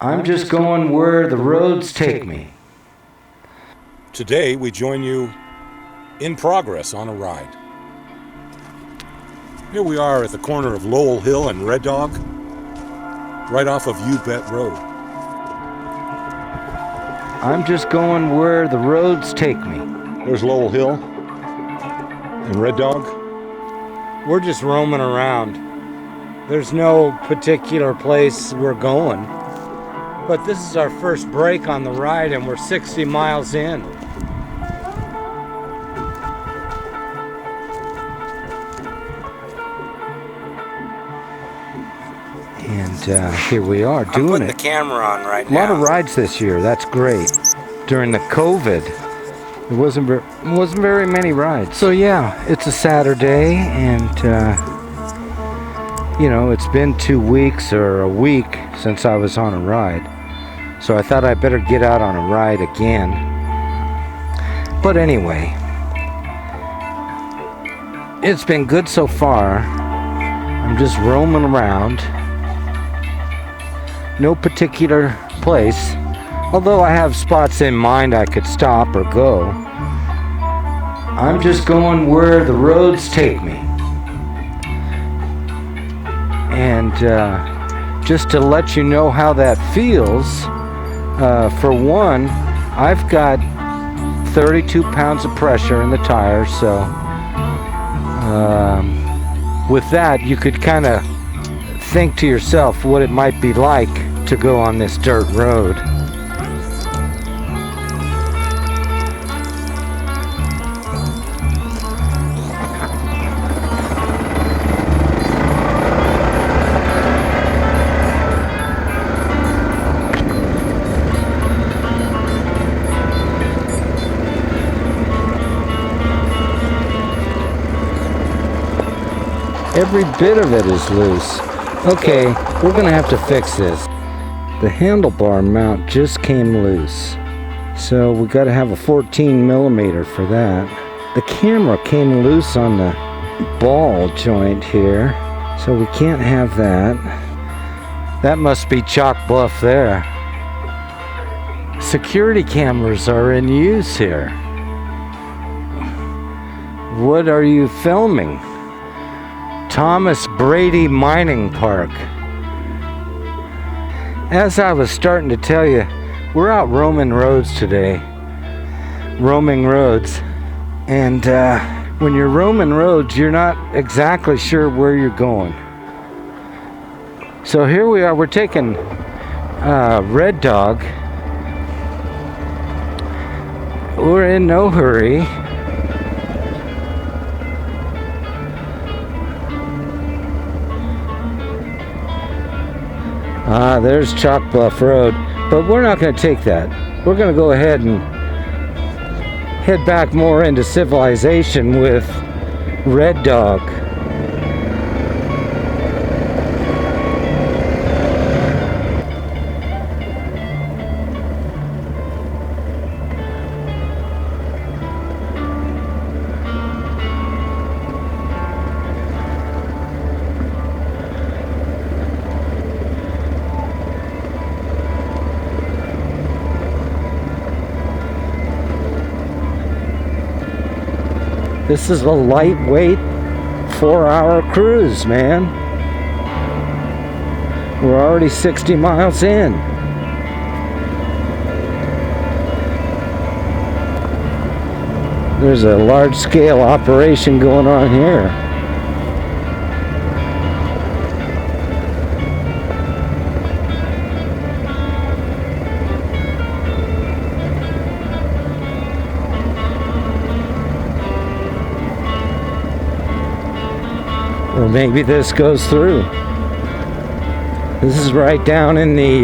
I'm just going where the roads take me. Today we join you in progress on a ride. Here we are at the corner of Lowell Hill and Red Dog, right off of You Bet Road. I'm just going where the roads take me. There's Lowell Hill and Red Dog. We're just roaming around. There's no particular place we're going. But this is our first break on the ride and we're 60 miles in. And here we are doing it. I'm putting the camera on right now. A lot of rides this year. That's great. During the COVID, there wasn't very many rides. So yeah, it's a Saturday, and you know, it's been 2 weeks or a week since I was on a ride. So I thought I'd better get out on a ride again. But anyway, it's been good so far. I'm just roaming around. No particular place, although I have spots in mind I could stop or go. I'm just going where the roads take me. And just to let you know how that feels, for one, I've got 32 pounds of pressure in the tires, so with that you could kind of think to yourself what it might be like to go on this dirt road. Every bit of it is loose. Okay, we're gonna have to fix this. The handlebar mount just came loose, so we gotta have a 14 millimeter for that. The camera came loose on the ball joint here, so we can't have that. That must be Chalk Bluff there. Security cameras are in use here. What are you filming? Thomas Brady Mining Park. As I was starting to tell you, we're out roaming roads today. Roaming roads. And when you're roaming roads, you're not exactly sure where you're going. So here we are, we're taking Red Dog. We're in no hurry. There's Chalk Bluff Road, but we're not going to take that. We're going to go ahead and head back more into civilization with Red Dog. This is a lightweight 4-hour cruise, man. We're already 60 miles in. There's a large-scale operation going on here. Or maybe this goes through. This is right down in the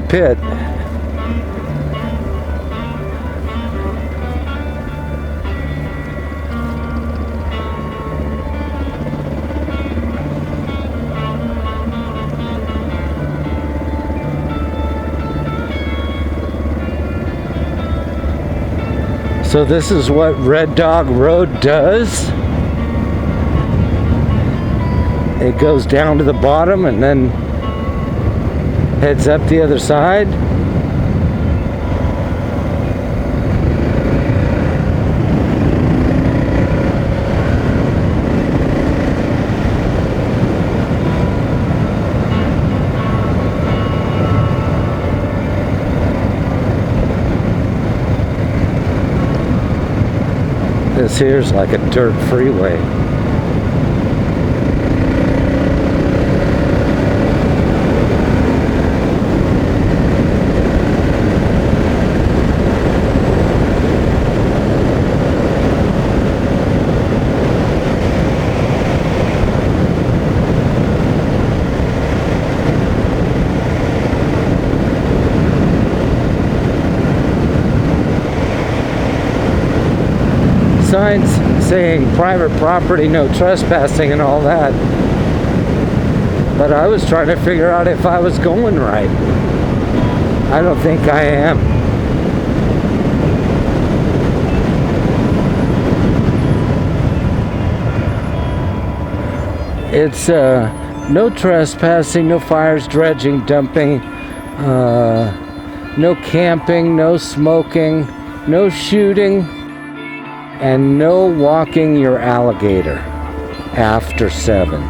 pit. So this is what Red Dog Road does. It goes down to the bottom and then heads up the other side. This here's like a dirt freeway. Signs saying private property, no trespassing and all that. But I was trying to figure out if I was going right. I don't think I am. It's no trespassing, no fires, dredging, dumping, no camping, no smoking, no shooting, and no walking your alligator after 7.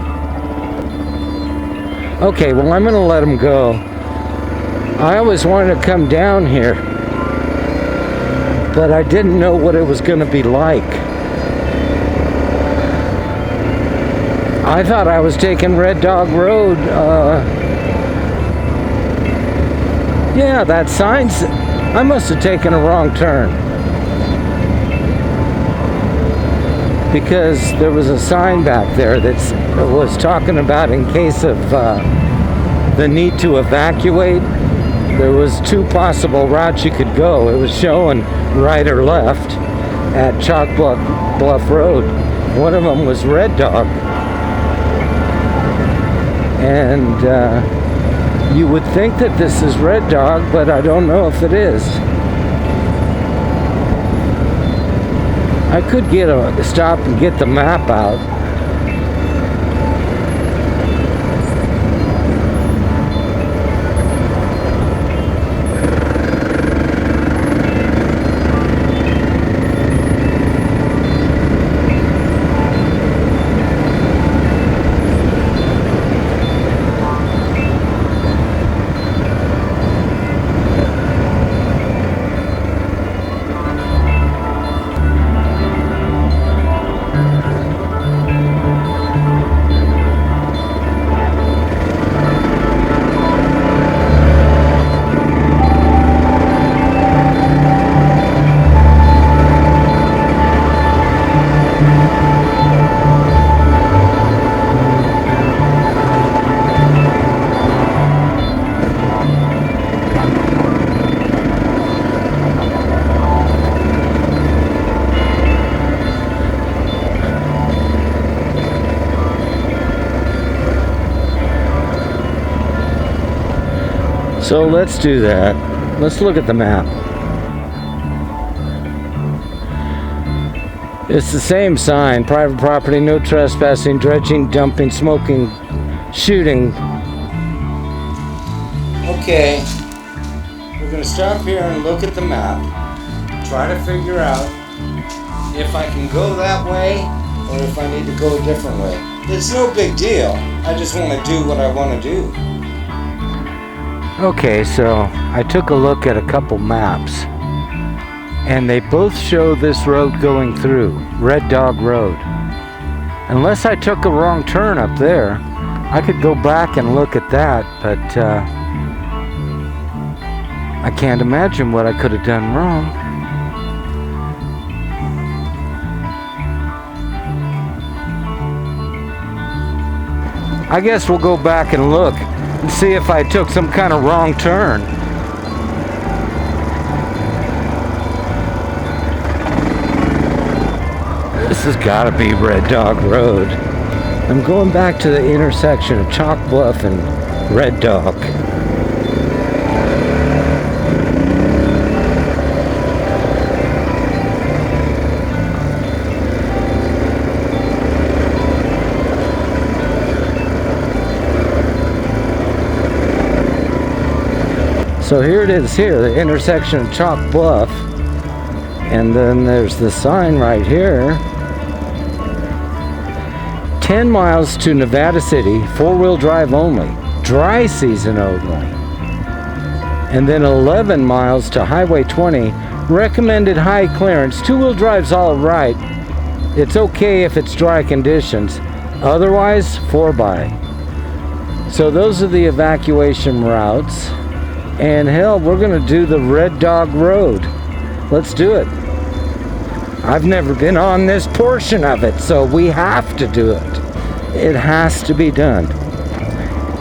Okay, well, I'm gonna let him go. I always wanted to come down here, but I didn't know what it was gonna be like. I thought I was taking Red Dog Road. Yeah, that sign's, I must have taken a wrong turn. Because there was a sign back there that was talking about in case of the need to evacuate. There was 2 possible routes you could go. It was showing right or left at Chalk Bluff Road. One of them was Red Dog. And you would think that this is Red Dog, but I don't know if it is. I could stop and get the map out. So let's do that. Let's look at the map. It's the same sign: private property, no trespassing, dredging, dumping, smoking, shooting. Okay, we're gonna stop here and look at the map, try to figure out if I can go that way or if I need to go a different way. It's no big deal. I just want to do what I want to do. Okay, so I took a look at a couple maps, and they both show this road going through, Red Dog Road. Unless I took a wrong turn up there, I could go back and look at that, but I can't imagine what I could have done wrong. I guess we'll go back and look and see if I took some kind of wrong turn. This has got to be Red Dog Road. I'm going back to the intersection of Chalk Bluff and Red Dog. So here it is here, the intersection of Chalk Bluff. And then there's the sign right here. 10 miles to Nevada City, 4-wheel drive only, dry season only. And then 11 miles to Highway 20, recommended high clearance. 2-wheel drive's all right. It's okay if it's dry conditions. Otherwise, 4x. So those are the evacuation routes. And hell, we're gonna do the Red Dog Road. Let's do it. I've never been on this portion of it, so we have to do it. It has to be done.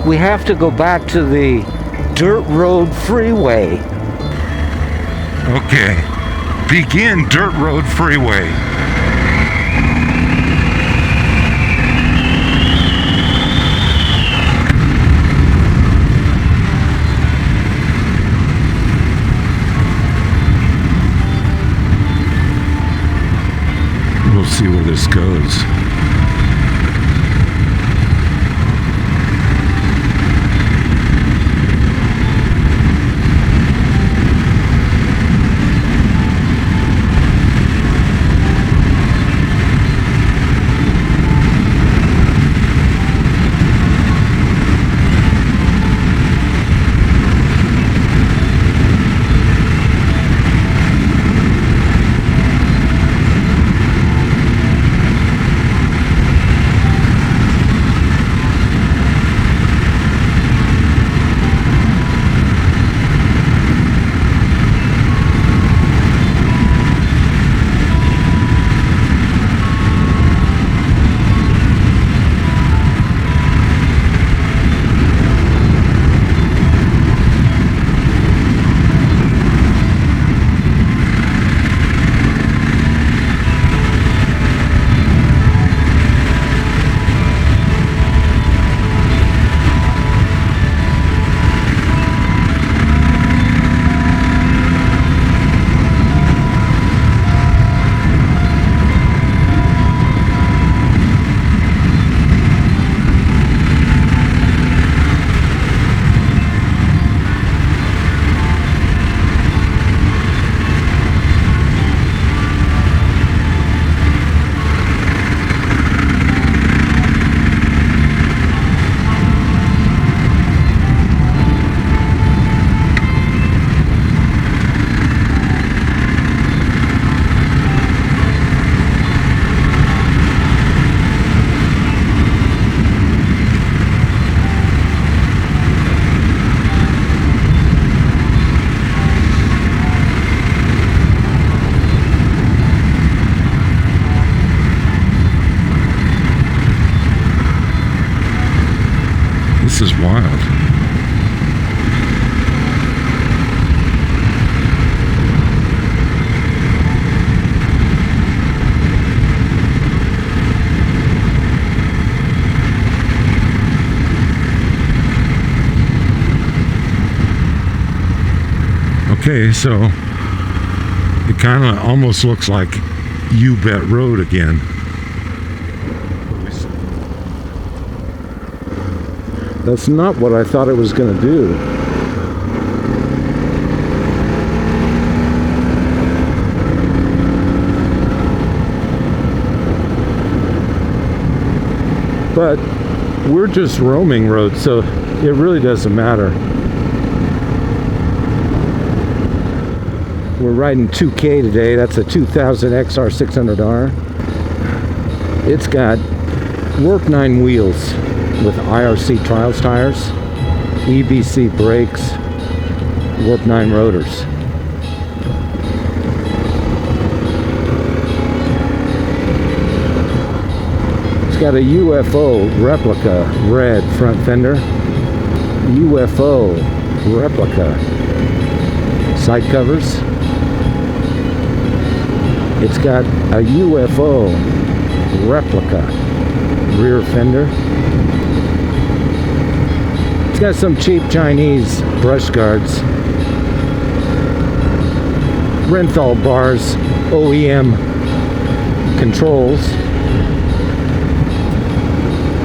We have to go back to the dirt road freeway. Okay, begin dirt road freeway. We'll see where this goes. This is wild. Okay, so it kind of almost looks like You Bet Road again. That's not what I thought it was going to do. But we're just roaming roads, so it really doesn't matter. We're riding 2K today. That's a 2000 XR 600R. It's got Warp 9 wheels with IRC Trials tires, EBC brakes, Warp 9 rotors. It's got a UFO replica red front fender, UFO replica side covers. It's got a UFO replica rear fender. It's got some cheap Chinese brush guards, Renthal bars, OEM controls.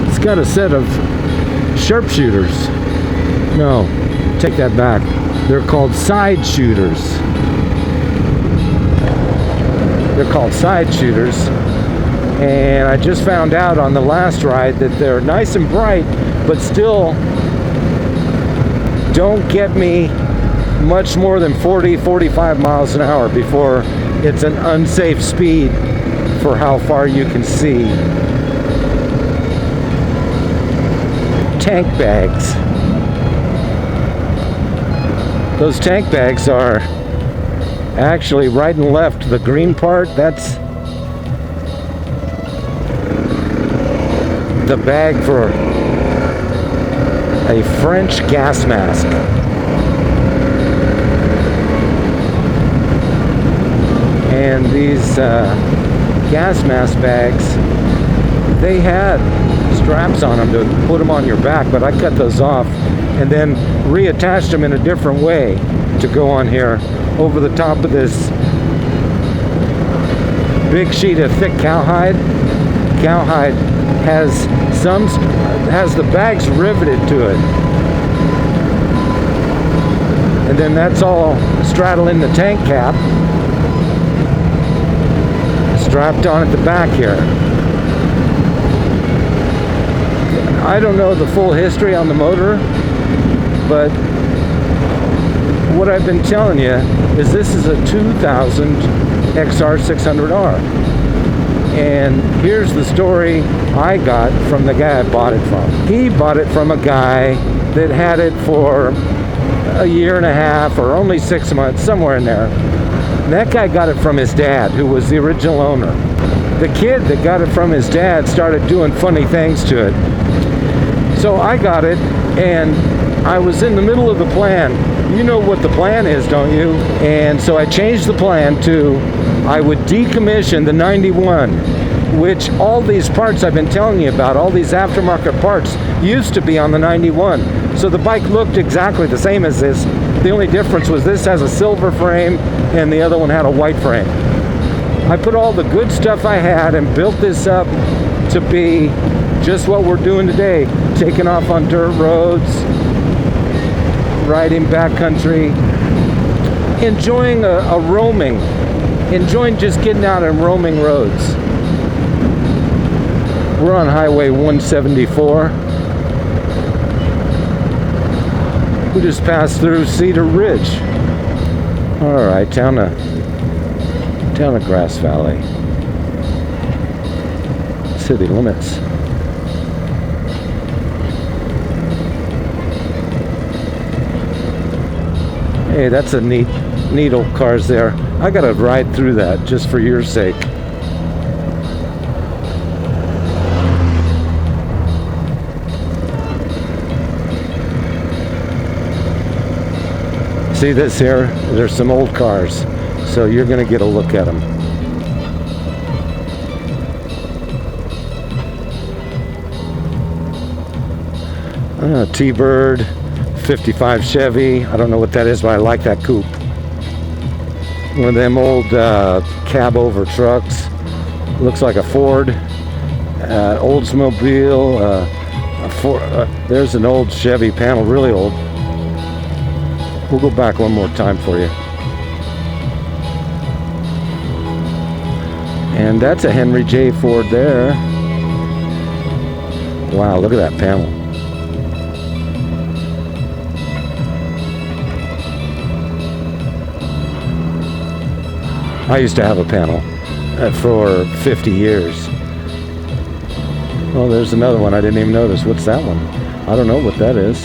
It's got a set of sharpshooters. No, take that back. They're called side shooters. They're called side shooters. And I just found out on the last ride that they're nice and bright, but still don't get me much more than 40, 45 miles an hour before it's an unsafe speed for how far you can see. Tank bags. Those tank bags are actually right and left. The green part, that's the bag for a French gas mask. And these gas mask bags, they had straps on them to put them on your back, but I cut those off and then reattached them in a different way to go on here over the top of this big sheet of thick cowhide. Cowhide has the bags riveted to it, and then that's all straddling the tank cap, strapped on at the back here. I don't know the full history on the motor, but what I've been telling you is this is a 2000 XR600R. And here's the story I got from the guy I bought it from. He bought it from a guy that had it for a year and a half or only 6 months, somewhere in there. And that guy got it from his dad, who was the original owner. The kid that got it from his dad started doing funny things to it. So I got it, and I was in the middle of the plan. You know what the plan is, don't you? And so I changed the plan to I would decommission the 91, which all these parts I've been telling you about, all these aftermarket parts, used to be on the 91. So the bike looked exactly the same as this. The only difference was this has a silver frame and the other one had a white frame. I put all the good stuff I had and built this up to be just what we're doing today, taking off on dirt roads, riding backcountry, enjoying a roaming, enjoying just getting out and roaming roads. We're on Highway 174. We just passed through Cedar Ridge. All right, down to Grass Valley. City limits. Hey, that's a neat old cars there. I gotta ride through that just for your sake. See this here? There's some old cars, so you're gonna get a look at them. T-Bird, 55 Chevy. I don't know what that is, but I like that coupe. One of them old cab over trucks. Looks like a Ford, Oldsmobile. There's an old Chevy panel, really old. We'll go back one more time for you. And that's a Henry J. Ford there. Wow, look at that panel. I used to have a panel for 50 years. Oh, there's another one I didn't even notice. What's that one? I don't know what that is.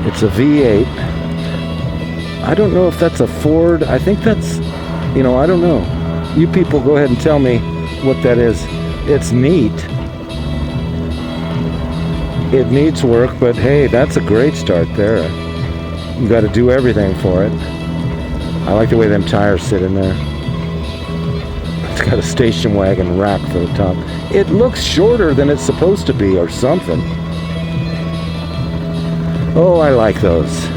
It's a V8. I don't know if that's a Ford. I think that's, I don't know. You people go ahead and tell me what that is. It's neat. It needs work, but hey, that's a great start there. You got to do everything for it. I like the way them tires sit in there. It's got a station wagon rack for the top. It looks shorter than it's supposed to be or something. Oh, I like those.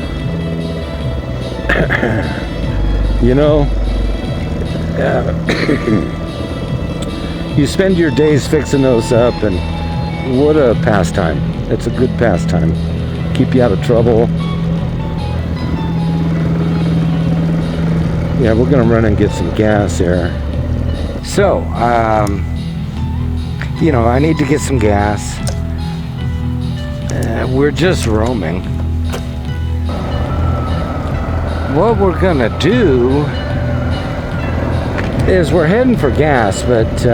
You spend your days fixing those up and What a pastime. It's a good pastime. Keep you out of trouble. Yeah, we're gonna run and get some gas here. So, you know, I need to get some gas. We're just roaming. What we're gonna do is we're heading for gas, but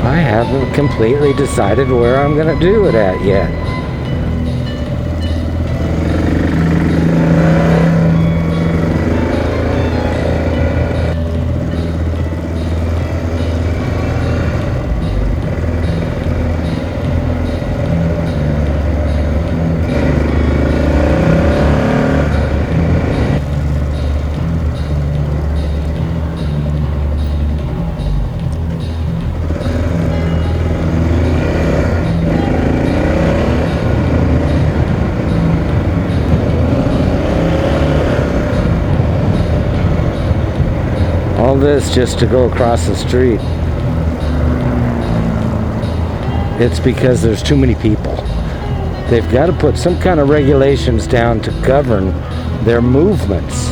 I haven't completely decided where I'm gonna do it at yet. All this just to go across the street. It's because there's too many people. They've got to put some kind of regulations down to govern their movements.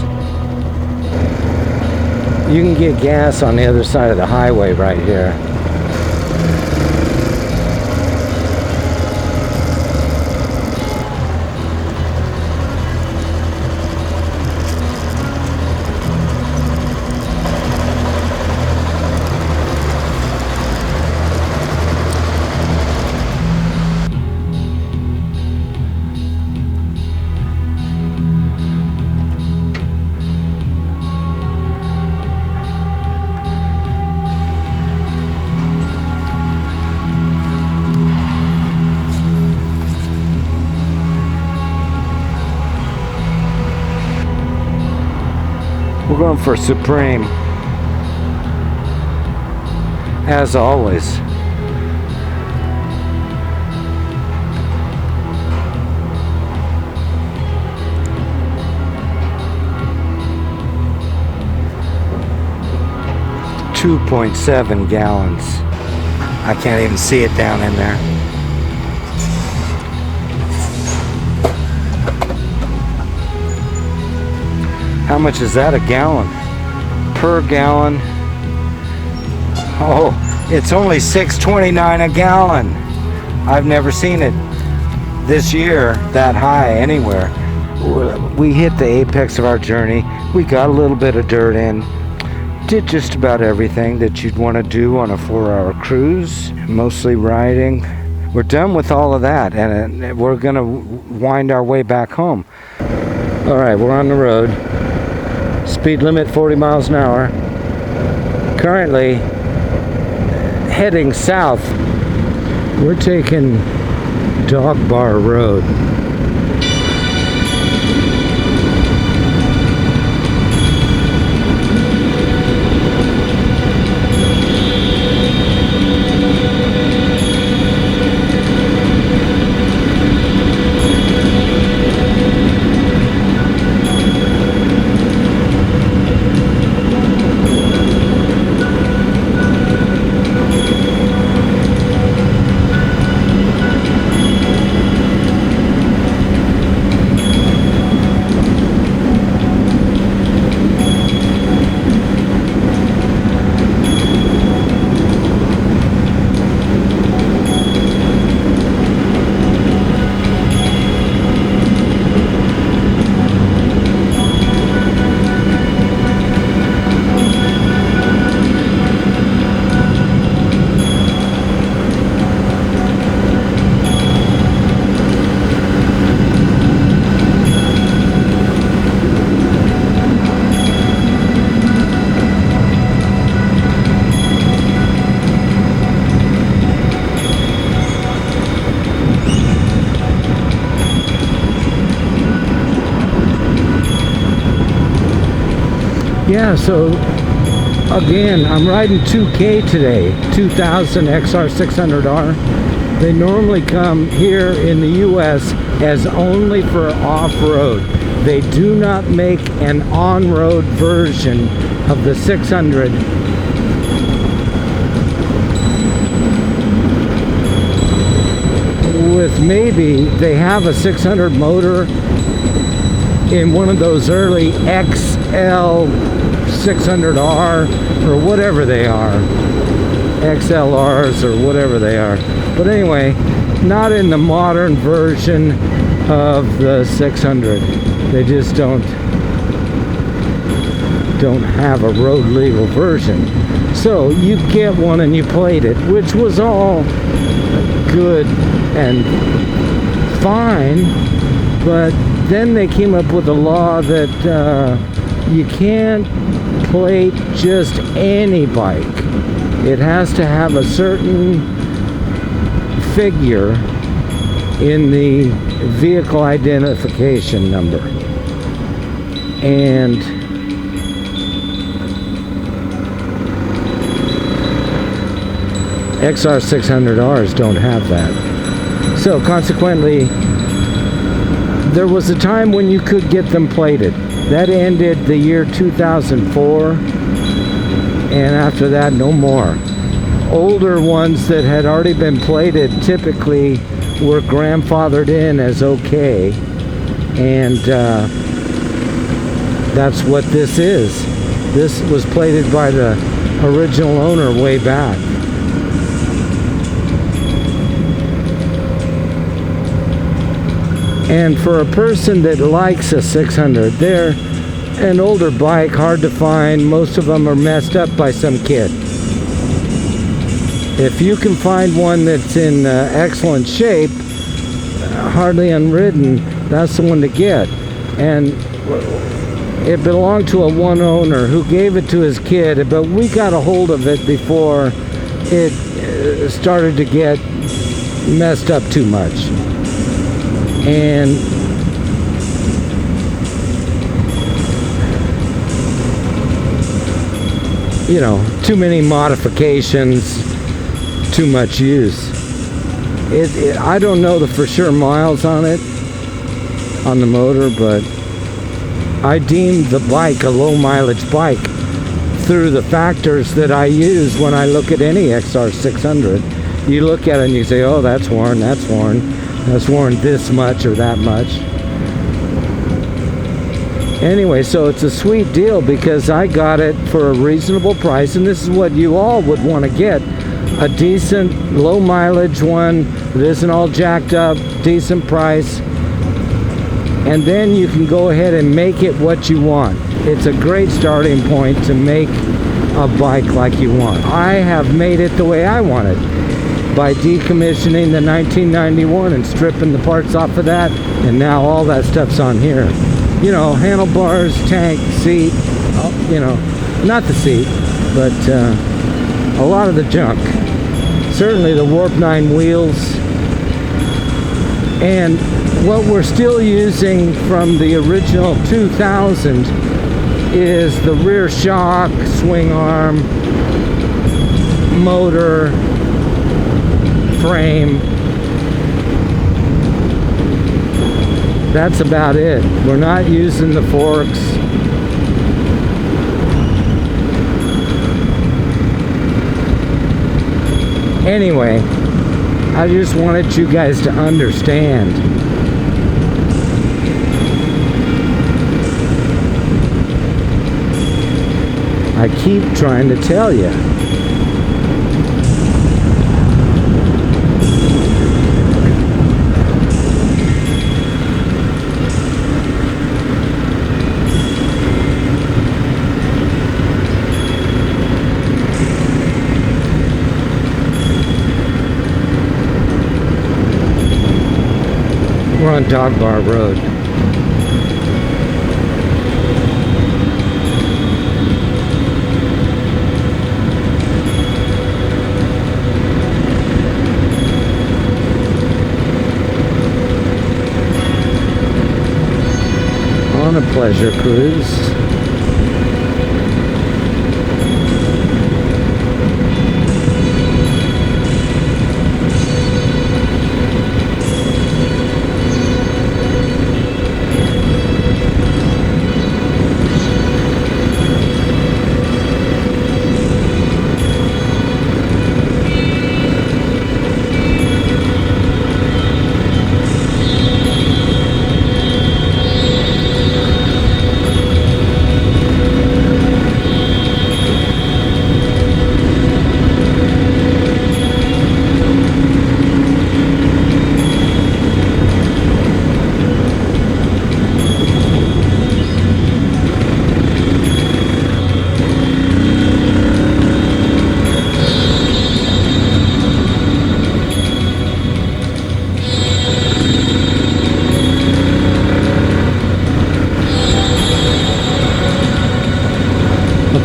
You can get gas on the other side of the highway right here. We're going for Supreme, as always. .7 gallons. I can't even see it down in there. How much is that a gallon? Per gallon? Oh, it's only $6.29 a gallon. I've never seen it this year that high anywhere. We hit the apex of our journey. We got a little bit of dirt in. Did just about everything that you'd want to do on a 4-hour cruise, mostly riding. We're done with all of that, and we're gonna wind our way back home. All right, we're on the road. Speed limit 40 miles an hour. Currently heading south. We're taking Dog Bar Road. Yeah, so again, I'm riding 2K today, 2000 XR600R. They normally come here in the US as only for off-road. They do not make an on-road version of the 600. with maybe they have a 600 motor in one of those early XL 600R or whatever they are, XLRs or whatever they are. But anyway, not in the modern version of the 600. They just don't have a road legal version. So you get one and you played it, which was all good and fine, but then they came up with a law that you can't plate just any bike. It has to have a certain figure in the vehicle identification number. And XR600Rs don't have that. So consequently, there was a time when you could get them plated. That ended the year 2004, and after that, no more. Older ones that had already been plated typically were grandfathered in as okay, and that's what this is. This was plated by the original owner way back. And for a person that likes a 600, they're an older bike, hard to find. Most of them are messed up by some kid. If you can find one that's in excellent shape, hardly unridden, that's the one to get. And it belonged to a one owner who gave it to his kid, but we got a hold of it before it started to get messed up too much. And you know, too many modifications, too much use. I don't know the for sure miles on it, on the motor, but I deem the bike a low mileage bike through the factors that I use when I look at any XR600. You look at it and you say, oh, that's worn this much or that much. Anyway, so it's a sweet deal because I got it for a reasonable price, and this is what you all would want to get. A decent low mileage one that isn't all jacked up, decent price, and then you can go ahead and make it what you want. It's a great starting point to make a bike like you want. I have made it the way I want it, by decommissioning the 1991 and stripping the parts off of that, and now all that stuff's on here. You know, handlebars, tank, seat, you know, not the seat, but a lot of the junk. Certainly the Warp 9 wheels. And what we're still using from the original 2000 is the rear shock, swing arm, motor, frame. That's about it. We're not using the forks. Anyway, I just wanted you guys to understand. I keep trying to tell you. We're on Dog Bar Road. On a pleasure cruise.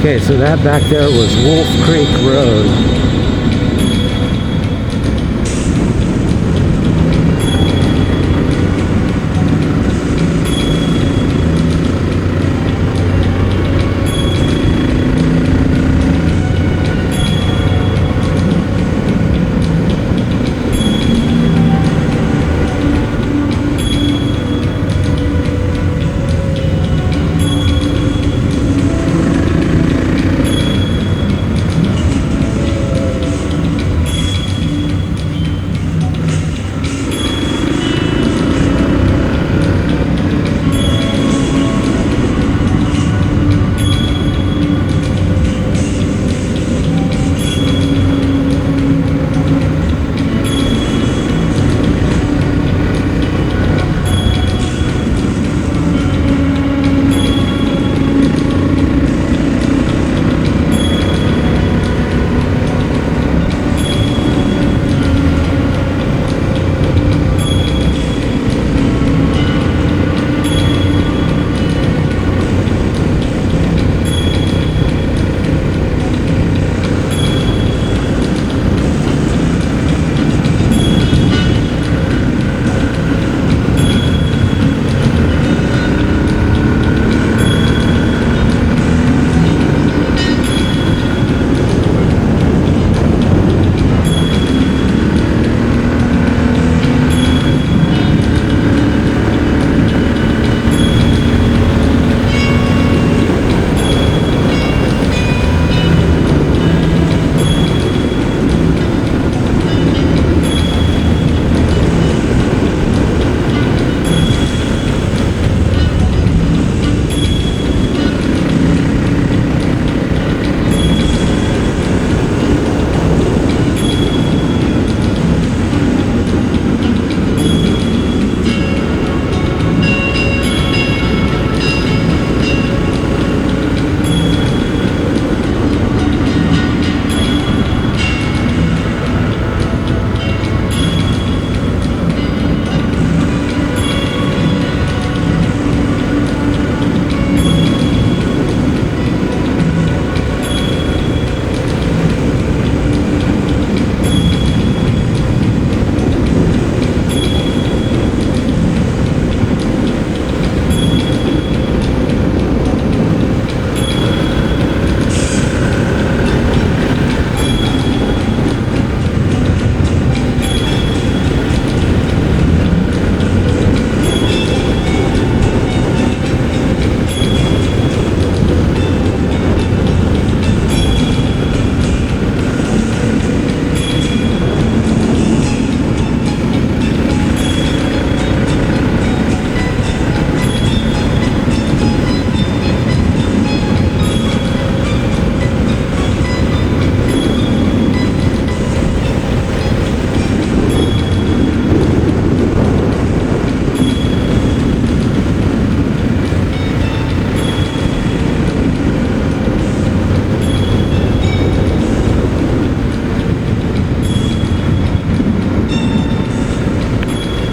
Okay, so that back there was Wolf Creek Road.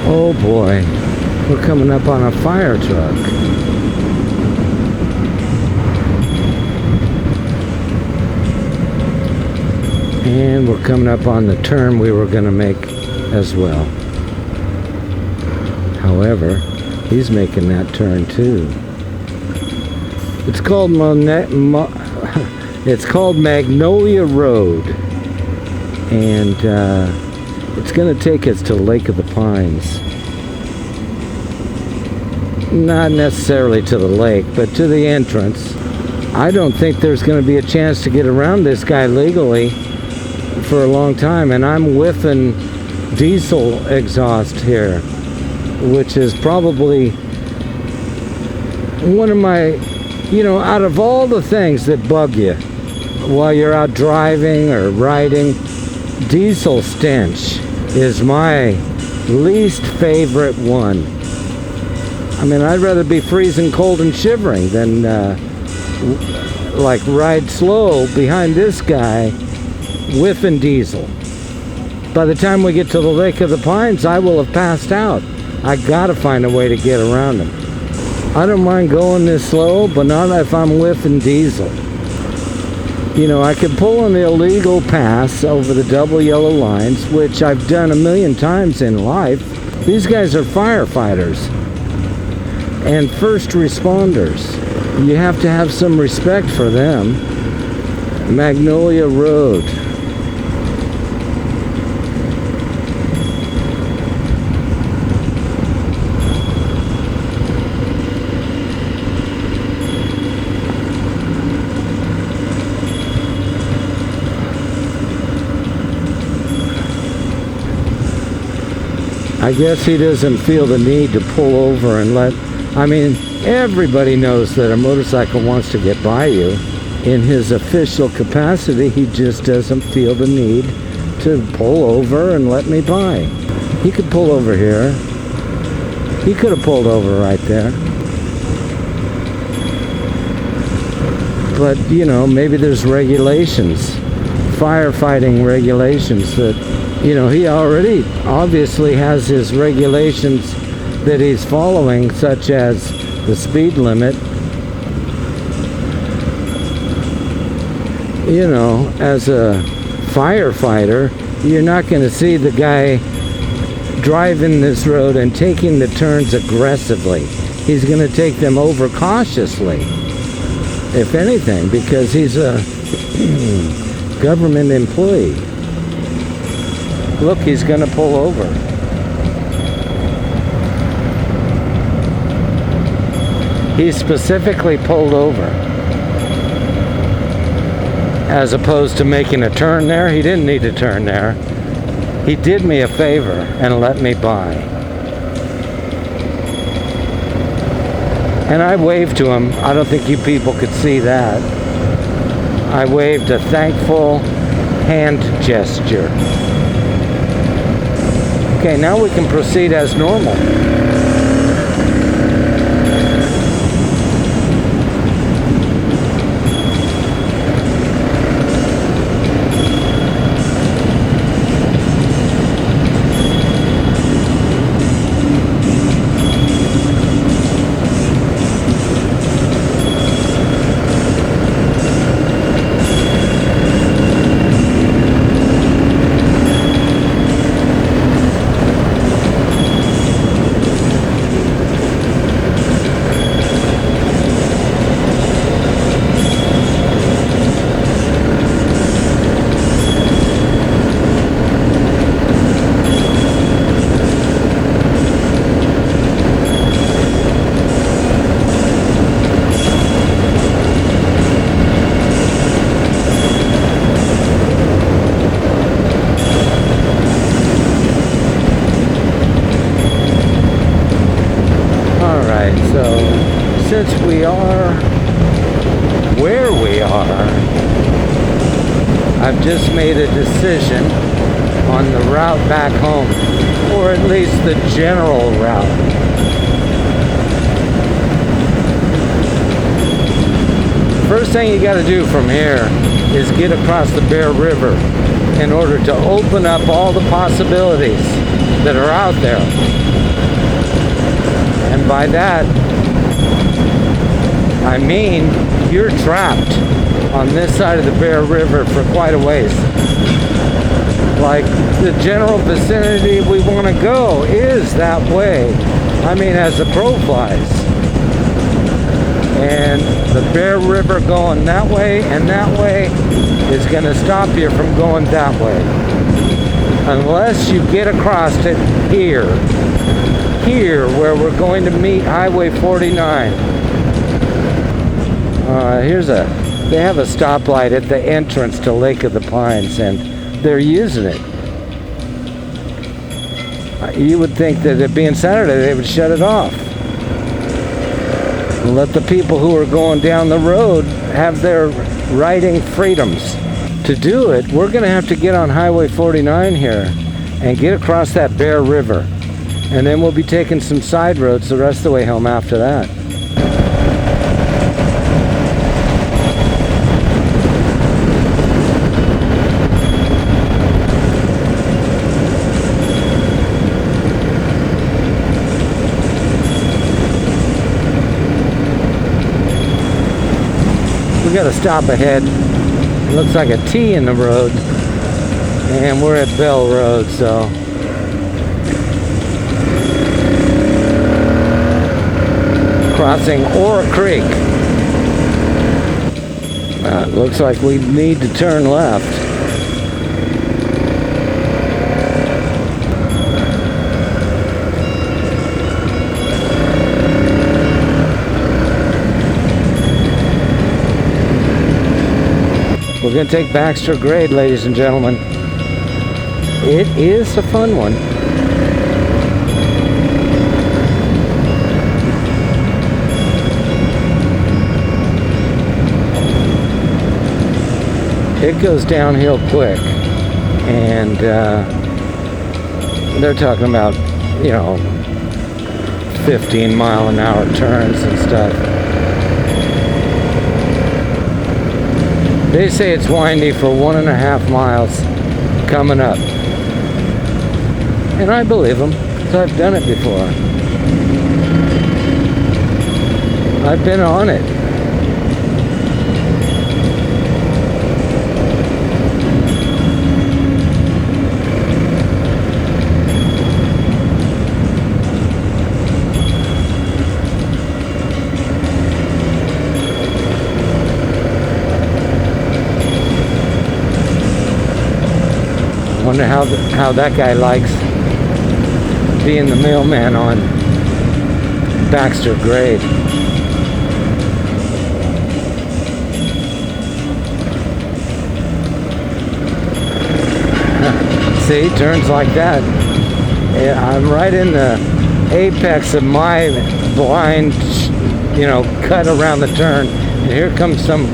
Oh boy, we're coming up on a fire truck. And we're coming up on the turn we were going to make as well. However, he's making that turn too. It's called it's called Magnolia Road, and it's going to take us to Lake of the Pines. Not necessarily to the lake, but to the entrance. I don't think there's going to be a chance to get around this guy legally for a long time, and I'm whiffing diesel exhaust here, which is probably one of my, out of all the things that bug you while you're out driving or riding, diesel stench is my least favorite one. I mean, I'd rather be freezing cold and shivering than like ride slow behind this guy whiffing diesel. By the time we get to the Lake of the Pines, I will have passed out. I gotta find a way to get around him. I don't mind going this slow, but not if I'm whiffing diesel. You know, I could pull an illegal pass over the double yellow lines, which I've done a million times in life. These guys are firefighters and first responders. You have to have some respect for them. Magnolia Road. I guess he doesn't feel the need to pull over and I mean, everybody knows that a motorcycle wants to get by you. In his official capacity, he just doesn't feel the need to pull over and let me by. He could pull over here. He could have pulled over right there. But, you know, maybe there's regulations, firefighting regulations that, you know, he already obviously has his regulations that he's following, such as the speed limit. You know, as a firefighter, you're not going to see the guy driving this road and taking the turns aggressively. He's going to take them over cautiously, if anything, because he's a government employee. Look, he's going to pull over. He specifically pulled over. As opposed to making a turn there. He didn't need to turn there. He did me a favor and let me by. And I waved to him. I don't think you people could see that. I waved a thankful hand gesture. Okay, now we can proceed as normal. Since we are where we are, I've just made a decision on the route back home, or at least the general route. First thing you got to do from here is get across the Bear River in order to open up all the possibilities that are out there. And by that, I mean, you're trapped on this side of the Bear River for quite a ways. Like, the general vicinity we want to go is that way. I mean, as the crow flies. And the Bear River going that way and that way is going to stop you from going that way. Unless you get across it here. Here, where we're going to meet Highway 49. They have a stoplight at the entrance to Lake of the Pines, and they're using it. You would think that it being Saturday, they would shut it off. And let the people who are going down the road have their riding freedoms. To do it, we're going to have to get on Highway 49 here and get across that Bear River. And then we'll be taking some side roads the rest of the way home after that. We got to stop ahead looks like a T in the road, and we're at Bell Road, so crossing Ora Creek. Looks like we need to turn left. We're going to take Baxter Grade, ladies and gentlemen. It is a fun one. It goes downhill quick, and they're talking about, 15-mile-an-hour turns and stuff. They say it's windy for 1.5 miles coming up. And I believe them, because I've done it before. I've been on it. Wonder how that guy likes being the mailman on Baxter Grade. See, turns like that. I'm right in the apex of my blind, cut around the turn, and here comes some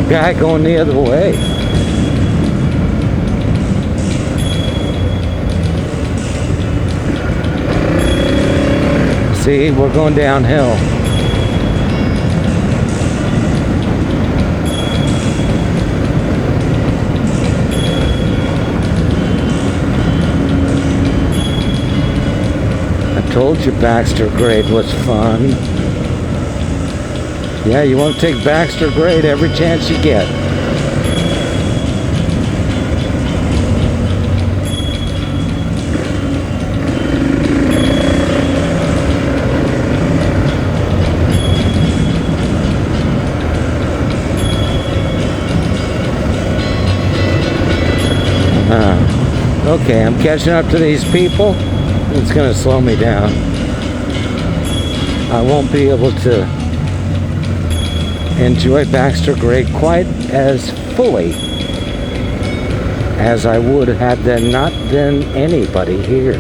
guy going the other way. See, we're going downhill. I told you Baxter Grade was fun. Yeah, you want to take Baxter Grade every chance you get. Okay, I'm catching up to these people. It's going to slow me down. I won't be able to enjoy Baxter Grade quite as fully as I would had there not been anybody here.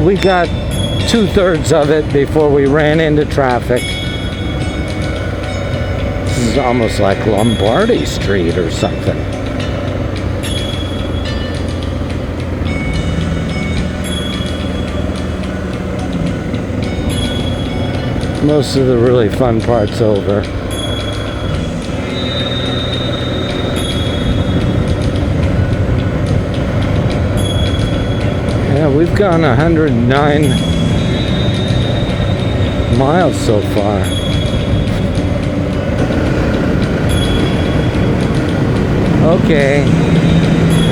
We got 2/3 of it before we ran into traffic. This is almost like Lombardy Street or something. Most of the really fun part's over. Yeah, we've gone 109 miles so far. Okay,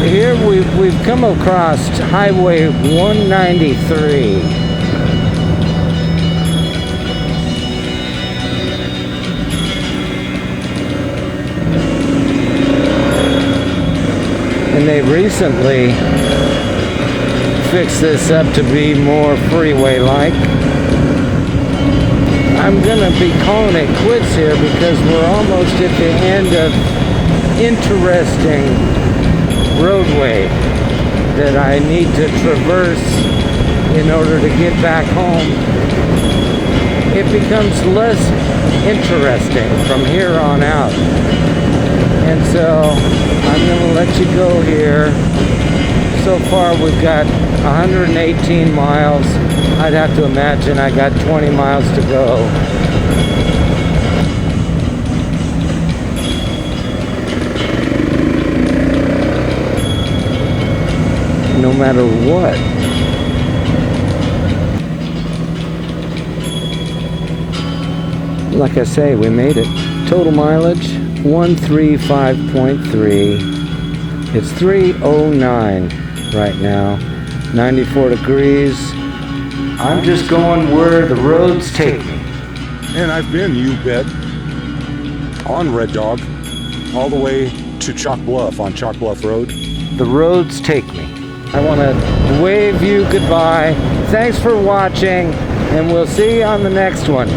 here we've come across Highway 193. And they recently fixed this up to be more freeway-like. I'm gonna be calling it quits here because we're almost at the end of interesting roadway that I need to traverse in order to get back home. It becomes less interesting from here on out. And so I'm going to let you go here. So far we've got 118 miles. I'd have to imagine I got 20 miles to go. No matter what. Like I say, we made it. Total mileage 135.3. It's 3:09 right now. 94 degrees. I'm just going where the roads take me. And I've been, you bet, on Red Dog, all the way to Chalk Bluff, on Chalk Bluff Road. The roads take me. I want to wave you goodbye. Thanks for watching, and we'll see you on the next one.